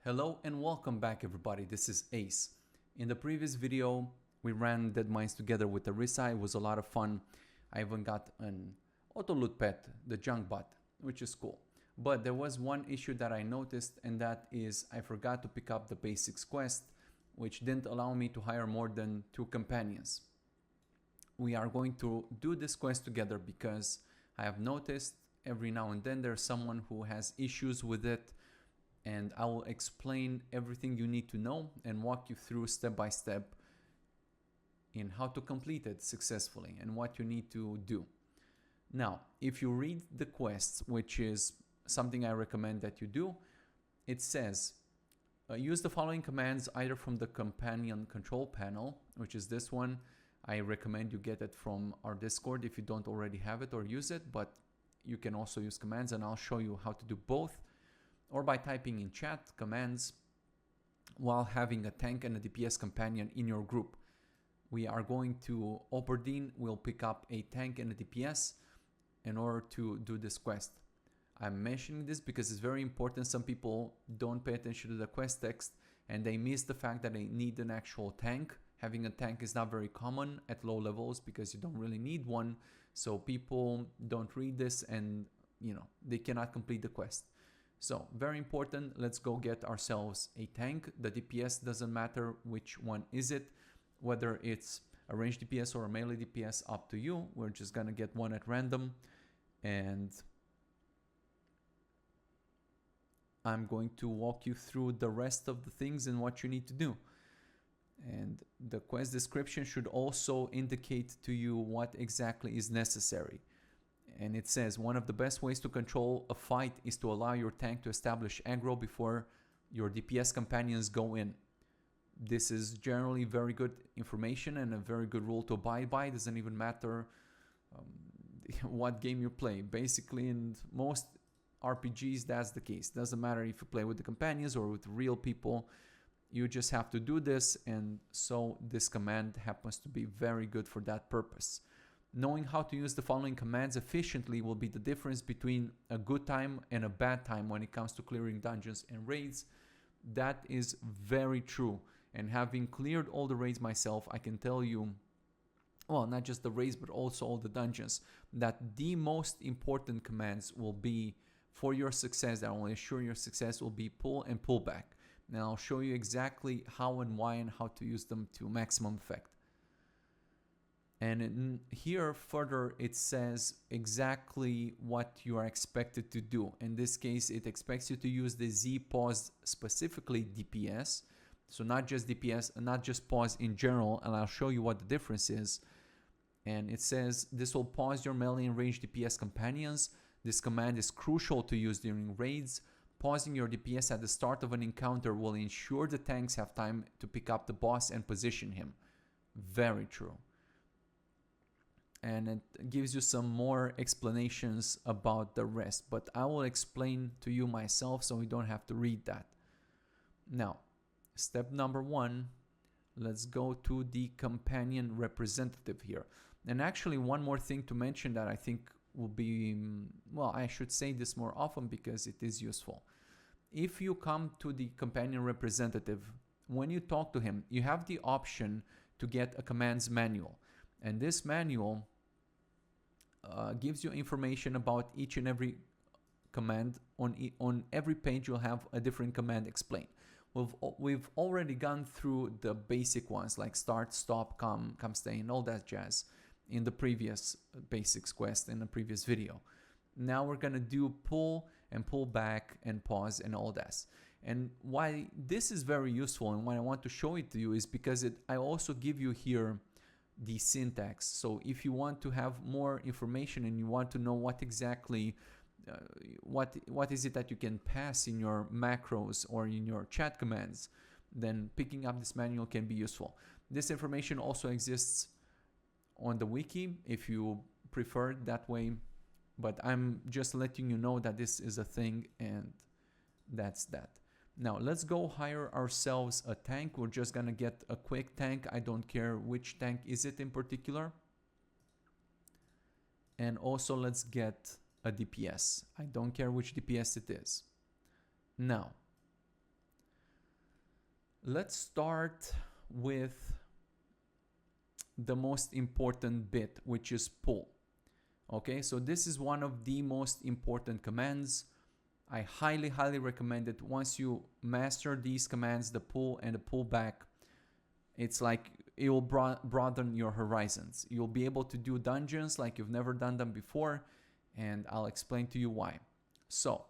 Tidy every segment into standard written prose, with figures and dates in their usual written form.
Hello and welcome back everybody, this is Ace. In the previous video we ran Dead Mines together with Arissa. It was a lot of fun. I even got an auto loot pet, the junk bot, which is cool. But there was one issue that I noticed, and that is I forgot to pick up the basics quest, which didn't allow me to hire more than 2 companions. We are going to do this quest together because I have noticed every now and then there's someone who has issues with it, and I will explain everything you need to know and walk you through step by step in how to complete it successfully and what you need to do. Now, if you read the quests, which is something I recommend that you do, it says use the following commands either from the companion control panel, which is this one. I recommend you get it from our Discord if you don't already have it or use it, but you can also use commands, and I'll show you how to do both, or by typing in chat commands while having a tank and a DPS companion in your group. We are going to Oberdeen, we'll pick up a tank and a DPS in order to do this quest. I'm mentioning this because it's very important. Some people don't pay attention to the quest text and they miss the fact that they need an actual tank. Having a tank is not very common at low levels because you don't really need one. So people don't read this and they cannot complete the quest. So very important, let's go get ourselves a tank. The DPS doesn't matter which one is it, whether it's a ranged DPS or a melee DPS, up to you. We're just gonna get one at random, and I'm going to walk you through the rest of the things and what you need to do. And the quest description should also indicate to you what exactly is necessary. And it says one of the best ways to control a fight is to allow your tank to establish aggro before your DPS companions go in. This is generally very good information and a very good rule to abide by. It doesn't even matter what game you play. Basically, in most RPGs, that's the case. Doesn't matter if you play with the companions or with real people. You just have to do this, and so this command happens to be very good for that purpose. Knowing how to use the following commands efficiently will be the difference between a good time and a bad time when it comes to clearing dungeons and raids. That is very true. And having cleared all the raids myself, I can tell you, well, not just the raids, but also all the dungeons, that the most important commands will be for your success, that will ensure your success, will be pull and pull back. Now I'll show you exactly how and why and how to use them to maximum effect. And here further it says exactly what you are expected to do. In this case, it expects you to use the Z pause, specifically DPS. So not just DPS, not just pause in general, and I'll show you what the difference is. And it says this will pause your melee and ranged DPS companions. This command is crucial to use during raids. Pausing your DPS at the start of an encounter will ensure the tanks have time to pick up the boss and position him. Very true. And it gives you some more explanations about the rest, but I will explain to you myself so you don't have to read that. Now, step number 1, let's go to the companion representative here. And actually one more thing to mention that I think will be, well, I should say this more often because it is useful. If you come to the companion representative, when you talk to him, you have the option to get a commands manual. And this manual gives you information about each and every command. On every page you'll have a different command explained. We've already gone through the basic ones like start, stop, come, stay, and all that jazz in the previous basics quest in the previous video. Now we're gonna do pull and pull back and pause and all that. And why this is very useful and why I want to show it to you is because I also give you here the syntax. So if you want to have more information and you want to know what exactly what is it that you can pass in your macros or in your chat commands, then picking up this manual can be useful. This information also exists on the wiki if you prefer it that way, but I'm just letting you know that this is a thing, and that's that. Now let's go hire ourselves a tank. We're just gonna get a quick tank. I don't care which tank is it in particular. And also let's get a DPS. I don't care which DPS it is. Now, Let's start with the most important bit, which is pull. Okay, so this is one of the most important commands. I highly recommend it. Once you master these commands, the pull and the pullback, it's like it will broaden your horizons. You'll be able to do dungeons like you've never done them before, and I'll explain to you why. So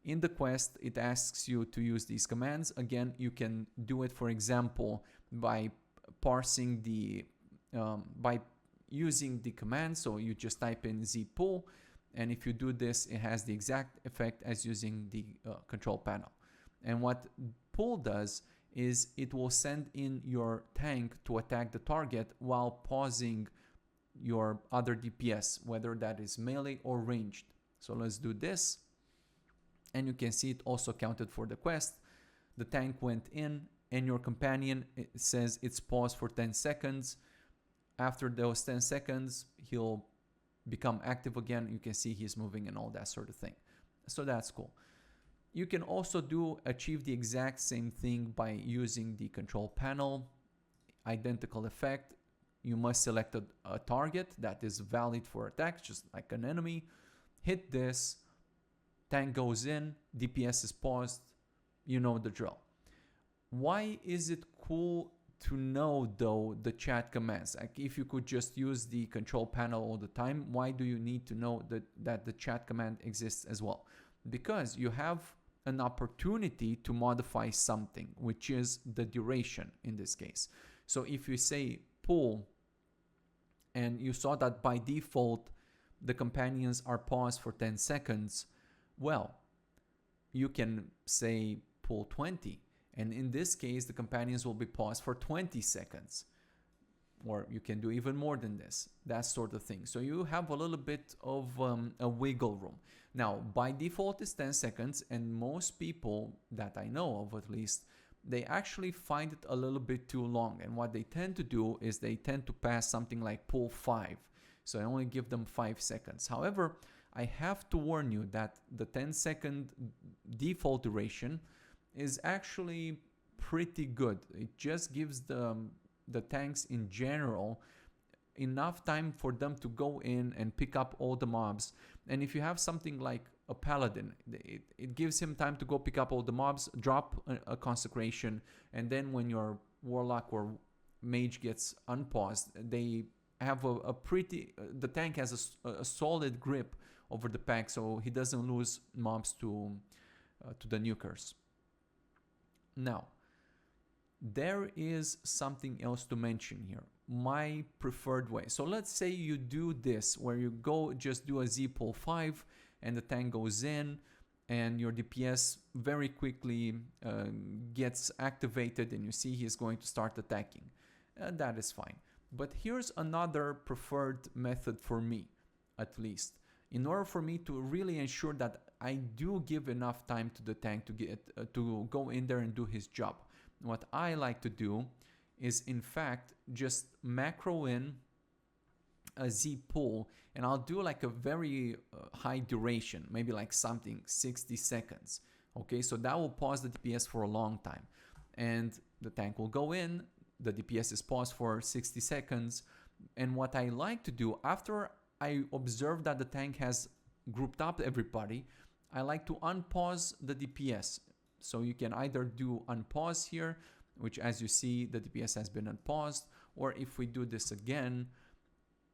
in the quest, it asks you to use these commands. Again, you can do it, for example, by parsing the by using the command. So you just type in z pull, and if you do this, it has the exact effect as using the control panel. And what pull does is it will send in your tank to attack the target while pausing your other DPS, whether that is melee or ranged. So let's do this, and you can see it also counted for the quest. The tank went in, and your companion, it says it's paused for 10 seconds. After those 10 seconds, he'll become active again. You can see he's moving and all that sort of thing. So that's cool. You can also achieve the exact same thing by using the control panel. Identical effect. You must select a target that is valid for attacks, just like an enemy. Hit this, tank goes in, DPS is paused. You know the drill. Why is it cool to know though the chat commands? Like if you could just use the control panel all the time, why do you need to know that the chat command exists as well? Because you have an opportunity to modify something, which is the duration in this case. So if you say pull, and you saw that by default the companions are paused for 10 seconds, well, you can say pull 20, and in this case the companions will be paused for 20 seconds. Or you can do even more than this, that sort of thing. So you have a little bit of a wiggle room. Now, by default it's 10 seconds, and most people that I know of, at least, they actually find it a little bit too long. And what they tend to do is they tend to pass something like pull 5. So I only give them 5 seconds. However, I have to warn you that the 10-second default duration is actually pretty good. It just gives the tanks in general enough time for them to go in and pick up all the mobs. And if you have something like a paladin, it gives him time to go pick up all the mobs, drop a consecration, and then when your warlock or mage gets unpaused, they have the tank has a solid grip over the pack, so he doesn't lose mobs to the nukers. Now, there is something else to mention here, my preferred way. So let's say you do this, where you just do a Z pull 5, and the tank goes in, and your DPS very quickly gets activated, and you see he's going to start attacking. That is fine. But here's another preferred method for me, at least. In order for me to really ensure that I do give enough time to the tank to go in there and do his job, what I like to do is, in fact, just macro in a Z pull, and I'll do like a very high duration, maybe like something 60 seconds. Okay, so that will pause the DPS for a long time, and the tank will go in, the DPS is paused for 60 seconds, and what I like to do after I observe that the tank has grouped up everybody, I like to unpause the DPS. So you can either do unpause here, which, as you see, the DPS has been unpaused, or if we do this again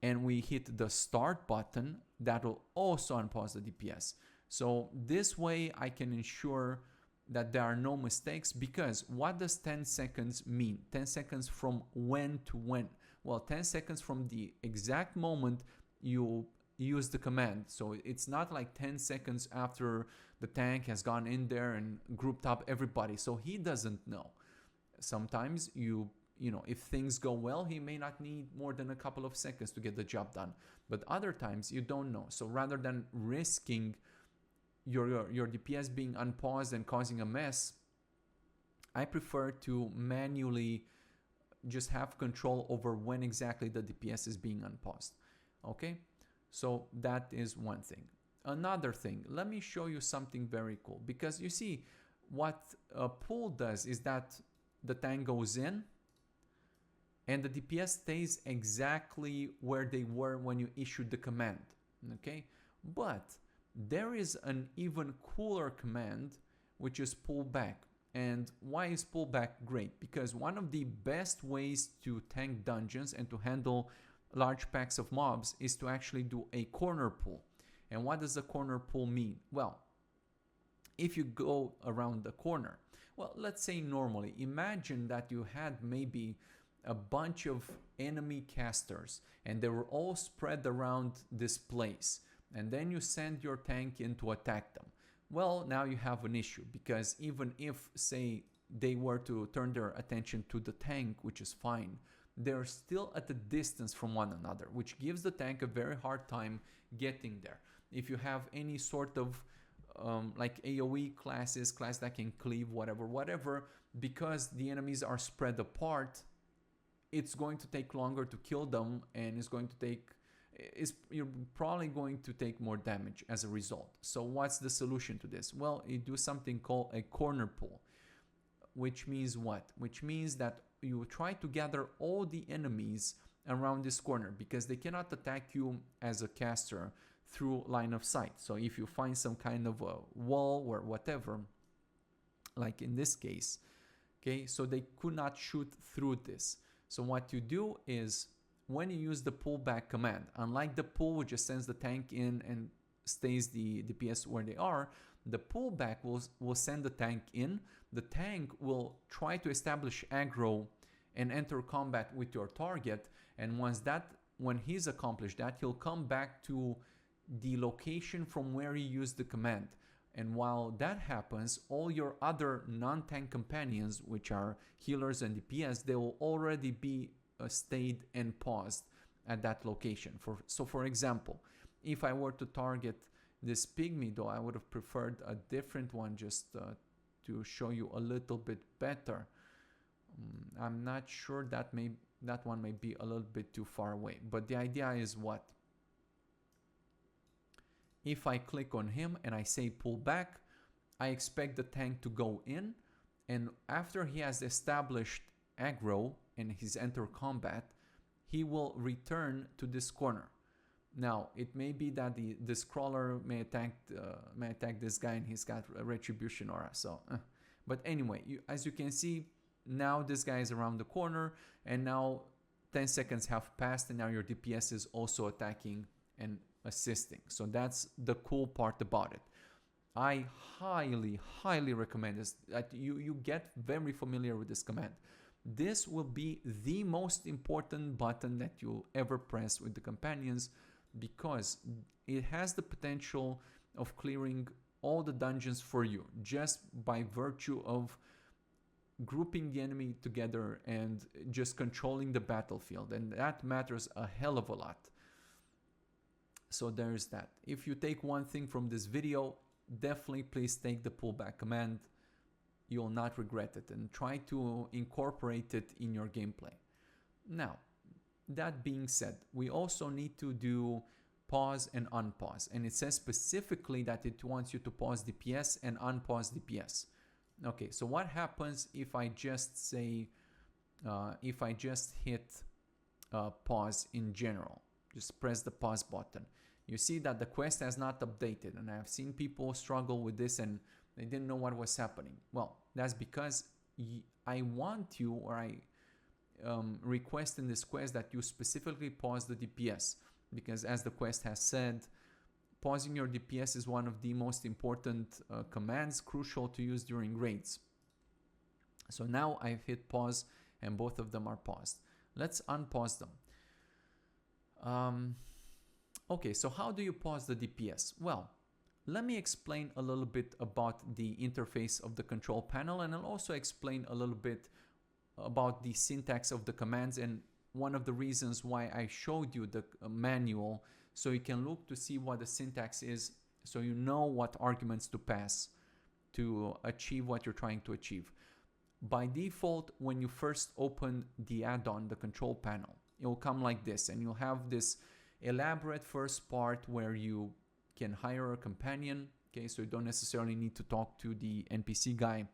and we hit the start button, that will also unpause the DPS. So this way I can ensure that there are no mistakes, because what does 10 seconds mean? 10 seconds from when to when? Well, 10 seconds from the exact moment you use the command. So it's not like 10 seconds after the tank has gone in there and grouped up everybody, so he doesn't know. Sometimes if things go well, he may not need more than a couple of seconds to get the job done, but other times you don't know. So rather than risking your DPS being unpaused and causing a mess, I prefer to manually just have control over when exactly the DPS is being unpaused. Okay, so that is one thing. Another thing, let me show you something very cool, because you see what a pull does is that the tank goes in and the DPS stays exactly where they were when you issued the command, okay? But there is an even cooler command, which is pull back. And why is pull back great? Because one of the best ways to tank dungeons and to handle large packs of mobs is to actually do a corner pull. And what does a corner pull mean? Well, if you go around the corner, well, let's say normally, imagine that you had maybe a bunch of enemy casters and they were all spread around this place, and then you send your tank in to attack them. Well, now you have an issue, because even if, say, they were to turn their attention to the tank, which is fine, they're still at a distance from one another, which gives the tank a very hard time getting there. If you have any sort of like AoE classes, class that can cleave, whatever, because the enemies are spread apart, it's going to take longer to kill them, and you're probably going to take more damage as a result. So what's the solution to this? Well, you do something called a corner pull, which means what? Which means that you try to gather all the enemies around this corner, because they cannot attack you as a caster through line of sight. So if you find some kind of a wall or whatever, like in this case, okay, so they could not shoot through this. So what you do is, when you use the pullback command, unlike the pull which just sends the tank in and stays the DPS where they are, the pullback will send the tank in. The tank will try to establish aggro and enter combat with your target, and when he's accomplished that, he'll come back to the location from where he used the command. And while that happens, all your other non-tank companions, which are healers and DPS, they will already be stayed and paused at that location. So for example, if I were to target this pygmy, though I would have preferred a different one just to show you a little bit better. I'm not sure, that one may be a little bit too far away, but the idea is what? If I click on him and I say pull back, I expect the tank to go in, and after he has established aggro and he's entered combat, he will return to this corner. Now, it may be that this crawler may attack this guy and he's got a retribution aura. So, but anyway, as you can see, now this guy is around the corner, and now 10 seconds have passed, and now your DPS is also attacking and assisting. So that's the cool part about it. I highly recommend this, that you get very familiar with this command. This will be the most important button that you'll ever press with the companions, because it has the potential of clearing all the dungeons for you just by virtue of grouping the enemy together and just controlling the battlefield, and that matters a hell of a lot. So there's that. If you take one thing from this video, definitely please take the pullback command. You'll not regret it, and try to incorporate it in your gameplay. Now, that being said, we also need to do pause and unpause, and it says specifically that it wants you to pause DPS and unpause DPS. Okay, so what happens if I just say, if I just hit pause in general, just press the pause button? You see that the quest has not updated, and I've seen people struggle with this and they didn't know what was happening. Well, that's because I want you, or I request in this quest that you specifically pause the DPS, because as the quest has said, pausing your DPS is one of the most important commands, crucial to use during raids. So now I've hit pause and both of them are paused. Let's unpause them. Okay, so how do you pause the DPS? Well, let me explain a little bit about the interface of the control panel, and I'll also explain a little bit about the syntax of the commands, and one of the reasons why I showed you the manual, so you can look to see what the syntax is, so you know what arguments to pass to achieve what you're trying to achieve. By default, when you first open the add-on, the control panel, it will come like this, and you'll have this elaborate first part where you can hire a companion. Okay, so you don't necessarily need to talk to the NPC guy,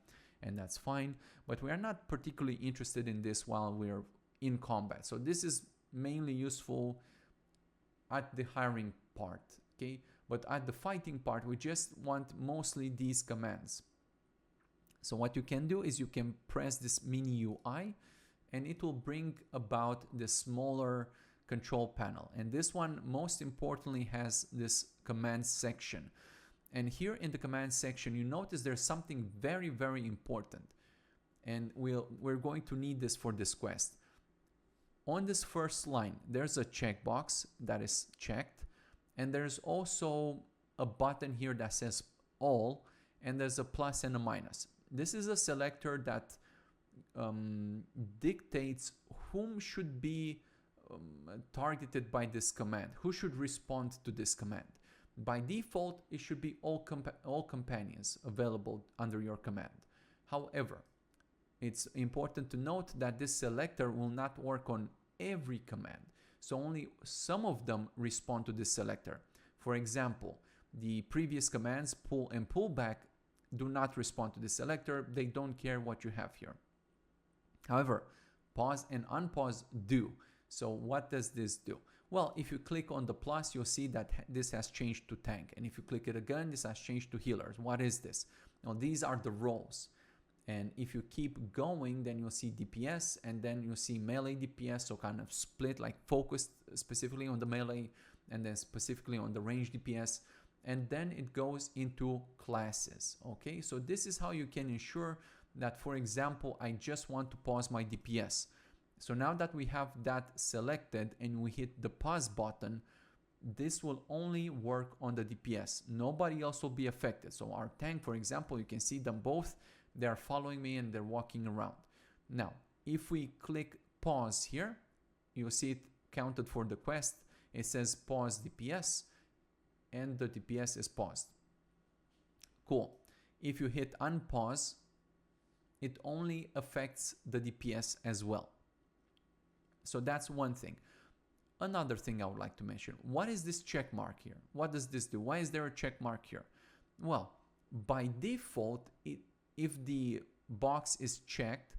and that's fine. But we are not particularly interested in this while we're in combat. So this is mainly useful at the hiring part, okay? But at the fighting part, we just want mostly these commands. So what you can do is you can press this mini UI and it will bring about the smaller control panel. And this one, most importantly, has this command section. And here in the command section, you notice there's something very, very important. And we're going to need this for this quest. On this first line, there's a checkbox that is checked. And there's also a button here that says all, and there's a plus and a minus. This is a selector that dictates whom should be targeted by this command, who should respond to this command. By default, it should be all companions available under your command. However, it's important to note that this selector will not work on every command. So only some of them respond to this selector. For example, the previous commands pull and pull back do not respond to this selector. They don't care what you have here. However, pause and unpause do. So what does this do? Well, if you click on the plus, you'll see that this has changed to tank. And if you click it again, this has changed to healers. What is this? Now, these are the roles. And if you keep going, then you'll see DPS, and then you'll see melee DPS, so kind of split, like focused specifically on the melee, and then specifically on the range DPS. And then it goes into classes, okay? So this is how you can ensure that, for example, I just want to pause my DPS. So now that we have that selected and we hit the pause button, this will only work on the DPS. Nobody else will be affected. So our tank, for example, you can see them both. They're following me and they're walking around. Now, if we click pause here, you'll see it counted for the quest. It says pause DPS and the DPS is paused. Cool. If you hit unpause, it only affects the DPS as well. So that's one thing. Another thing I would like to mention. What is this check mark here? What does this do? Why is there a check mark here? Well, by default, if the box is checked,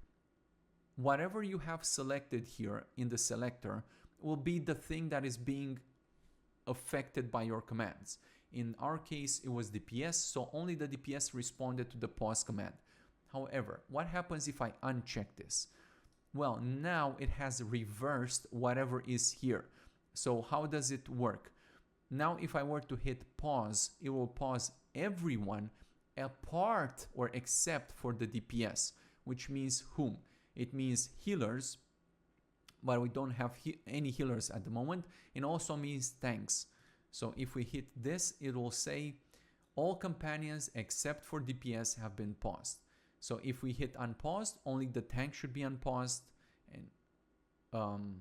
whatever you have selected here in the selector will be the thing that is being affected by your commands. In our case, it was DPS, so only the DPS responded to the pause command. However, what happens if I uncheck this? Well, now it has reversed whatever is here. So how does it work? Now, if I were to hit pause, it will pause everyone apart or except for the DPS, which means whom? It means healers, but we don't have any healers at the moment. It also means tanks. So if we hit this, it will say all companions except for DPS have been paused. So if we hit unpaused, only the tank should be unpaused, and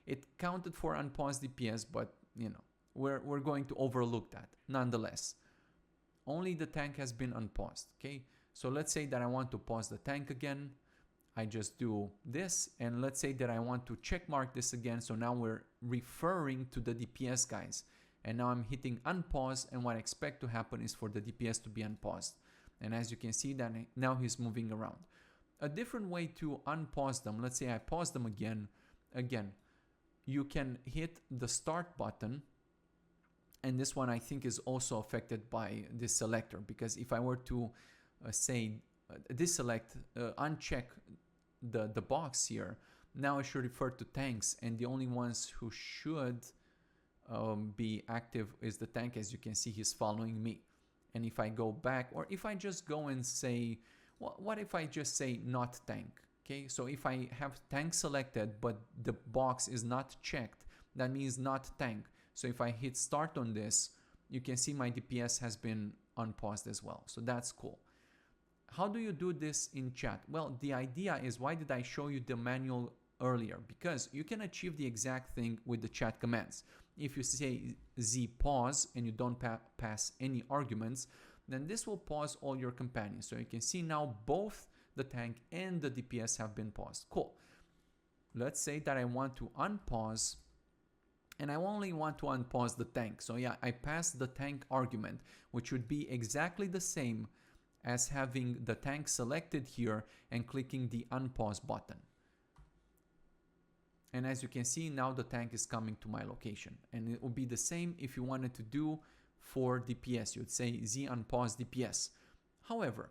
it counted for unpaused DPS, but you know, we're going to overlook that nonetheless. Only the tank has been unpaused, okay? So let's say that I want to pause the tank again. I just do this, and let's say that I want to check mark this again. So now we're referring to the DPS guys. And now I'm hitting unpause, and what I expect to happen is for the DPS to be unpaused. And as you can see, that now he's moving around. A different way to unpause them, let's say I pause them again, you can hit the start button. And this one I think is also affected by this selector, because if I were to say deselect, uncheck the box here, now it should refer to tanks, and the only ones who should be active is the tank. As you can see, he's following me. And if I go back, or if I just go and say, what if I just say not tank? Okay, so if I have tank selected, but the box is not checked, that means not tank. So if I hit start on this, you can see my DPS has been unpaused as well. So that's cool. How do you do this in chat? Well, the idea is, why did I show you the manual earlier? Because you can achieve the exact thing with the chat commands. If you say Z pause and you don't pass any arguments, then this will pause all your companions. So you can see now both the tank and the DPS have been paused. Cool. Let's say that I want to unpause, and I only want to unpause the tank. So yeah, I passed the tank argument, which would be exactly the same as having the tank selected here and clicking the unpause button. And as you can see, now the tank is coming to my location. And it will be the same if you wanted to do for DPS. You'd say Z unpause DPS. However,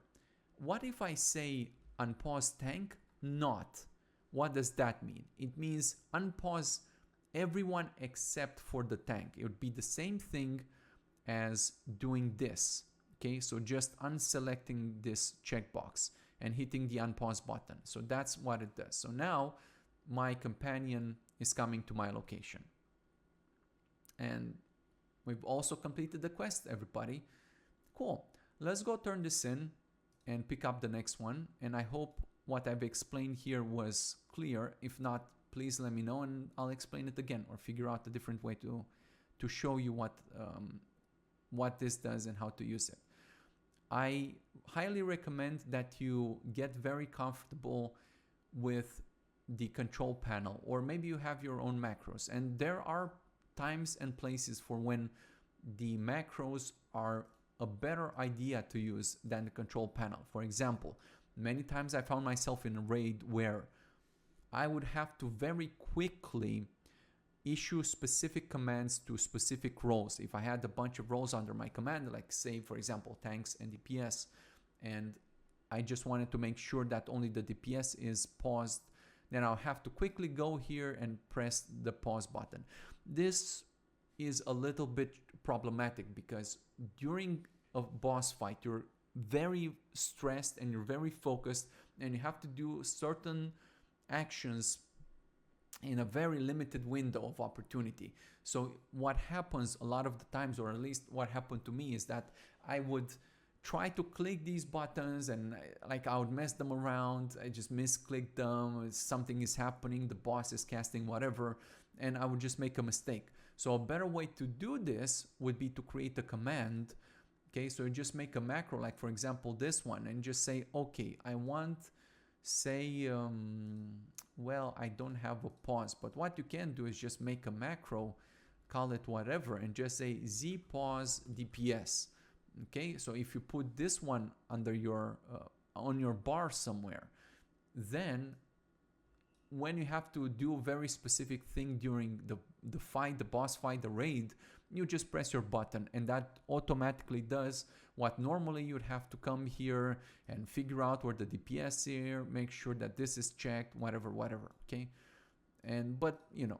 what if I say unpause tank not? What does that mean? It means unpause everyone except for the tank. It would be the same thing as doing this. Okay, so just unselecting this checkbox and hitting the unpause button. So that's what it does. So now my companion is coming to my location. And we've also completed the quest, everybody. Cool. Let's go turn this in and pick up the next one. And I hope what I've explained here was clear. If not, please let me know and I'll explain it again or figure out a different way to show you what this does and how to use it. I highly recommend that you get very comfortable with the control panel, or maybe you have your own macros, and there are times and places for when the macros are a better idea to use than the control panel. For example, many times I found myself in a raid where I would have to very quickly issue specific commands to specific roles. If I had a bunch of roles under my command, like say for example tanks and DPS, and I just wanted to make sure that only the DPS is paused, then I'll have to quickly go here and press the pause button. This is a little bit problematic because during a boss fight you're very stressed and you're very focused and you have to do certain actions in a very limited window of opportunity. So what happens a lot of the times, or at least what happened to me, is that I would try to click these buttons and I would mess them around. I just misclick them, something is happening, the boss is casting whatever, and I would just make a mistake. So a better way to do this would be to create a command. Okay, so you just make a macro, like for example this one, and just say, okay, I want, say, well, I don't have a pause, but what you can do is just make a macro, call it whatever, and just say Z pause DPS. Okay, so if you put this one under your on your bar somewhere, then when you have to do a very specific thing during the fight, the boss fight, the raid, you just press your button and that automatically does what normally you'd have to come here and figure out where the DPS is here, make sure that this is checked, whatever, okay? But you know,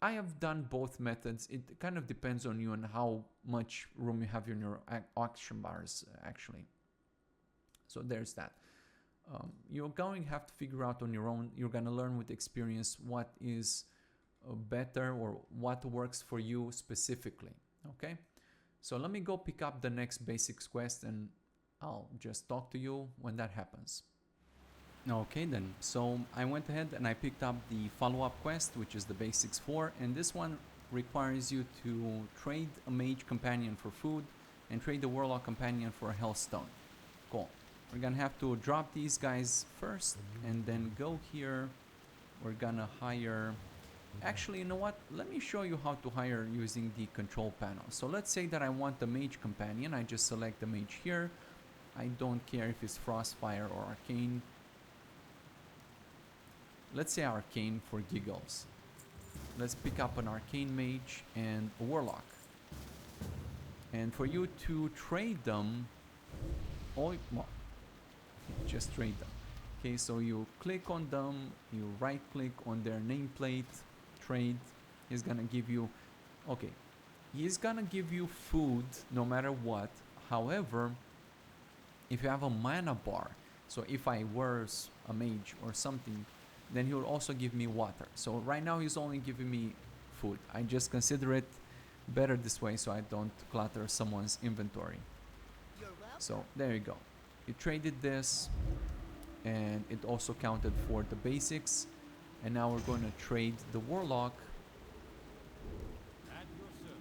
I have done both methods. It kind of depends on you and how much room you have in your action bars actually. So there's that. You're going to have to figure out on your own. You're going to learn with experience what is better or what works for you specifically. Okay, so let me go pick up the next basics quest and I'll just talk to you when that happens. Okay then, so I went ahead and I picked up the follow-up quest, which is the basics 4, and this one requires you to trade a mage companion for food and trade a warlock companion for a hellstone. Cool. We're gonna have to drop these guys first and then go here. We're gonna hire, actually, you know what, let me show you how to hire using the control panel. So let's say that I want the mage companion. I just select the mage here. I don't care if it's frostfire or arcane. Let's say arcane for giggles. Let's pick up an arcane mage and a warlock. And for you to trade them, well, just trade them. Okay, so you click on them, you right click on their nameplate, trade. He's gonna give you, okay, he's gonna give you food no matter what. However, if you have a mana bar, so if I were a mage or something, then he will also give me water. So right now he's only giving me food. I just consider it better this way so I don't clutter someone's inventory. So there you go. You traded this and it also counted for the basics. And now we're going to trade the warlock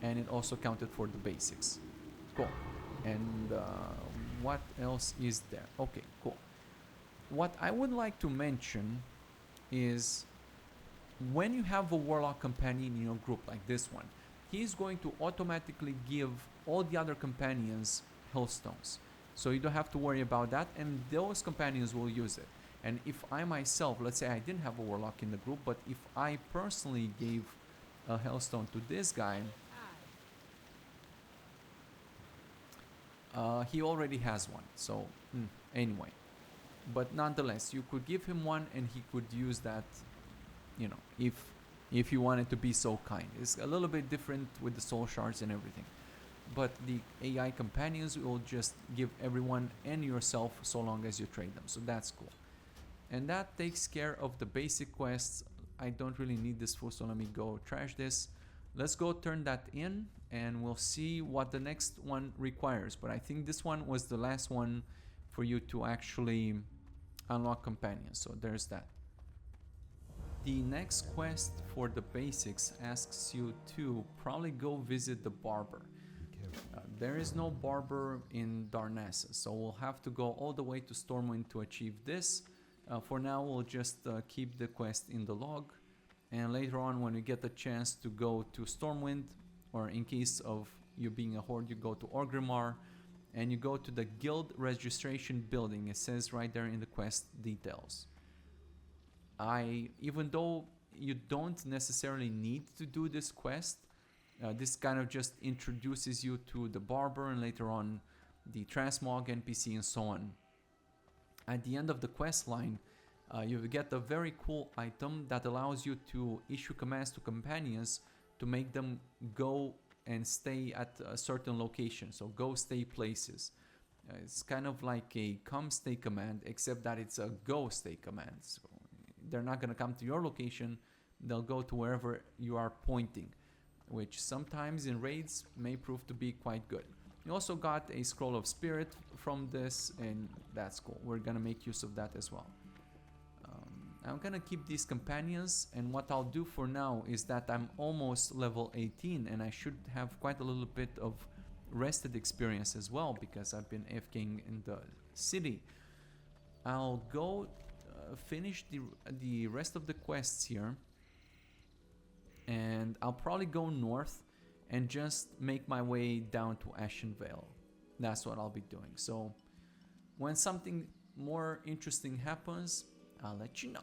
and it also counted for the basics. Cool. And what else is there? Okay, cool. What I would like to mention is when you have a warlock companion in your group like this one, he's going to automatically give all the other companions hellstones. So you don't have to worry about that, and those companions will use it. And if I myself, let's say I didn't have a warlock in the group, but if I personally gave a hellstone to this guy, he already has one. So anyway, but nonetheless, you could give him one, and he could use that. You know, if you wanted to be so kind. It's a little bit different with the soul shards and everything. But the AI companions will just give everyone and yourself so long as you trade them. So that's cool. And that takes care of the basic quests. I don't really need this full, so let me go trash this. Let's go turn that in, and we'll see what the next one requires. But I think this one was the last one for you to actually unlock companions. So there's that. The next quest for the basics asks you to probably go visit the barber. There is no barber in Darnassus, so we'll have to go all the way to Stormwind to achieve this. For now, we'll just keep the quest in the log, and later on when you get the chance to go to Stormwind, or in case of you being a horde, you go to Orgrimmar, and you go to the guild registration building. It says right there in the quest details. Even though you don't necessarily need to do this quest, this kind of just introduces you to the barber and later on the transmog NPC and so on. At the end of the quest line, you get a very cool item that allows you to issue commands to companions to make them go and stay at a certain location. So go stay places. It's kind of like a come stay command, except that it's a go stay command. So they're not going to come to your location, they'll go to wherever you are pointing, which sometimes in raids may prove to be quite good. You also got a scroll of spirit from this, and that's cool. We're going to make use of that as well. I'm going to keep these companions, and what I'll do for now is that I'm almost level 18, and I should have quite a little bit of rested experience as well, because I've been AFKing in the city. I'll go finish the rest of the quests here, and I'll probably go north and just make my way down to Ashenvale. That's what I'll be doing. So when something more interesting happens, I'll let you know.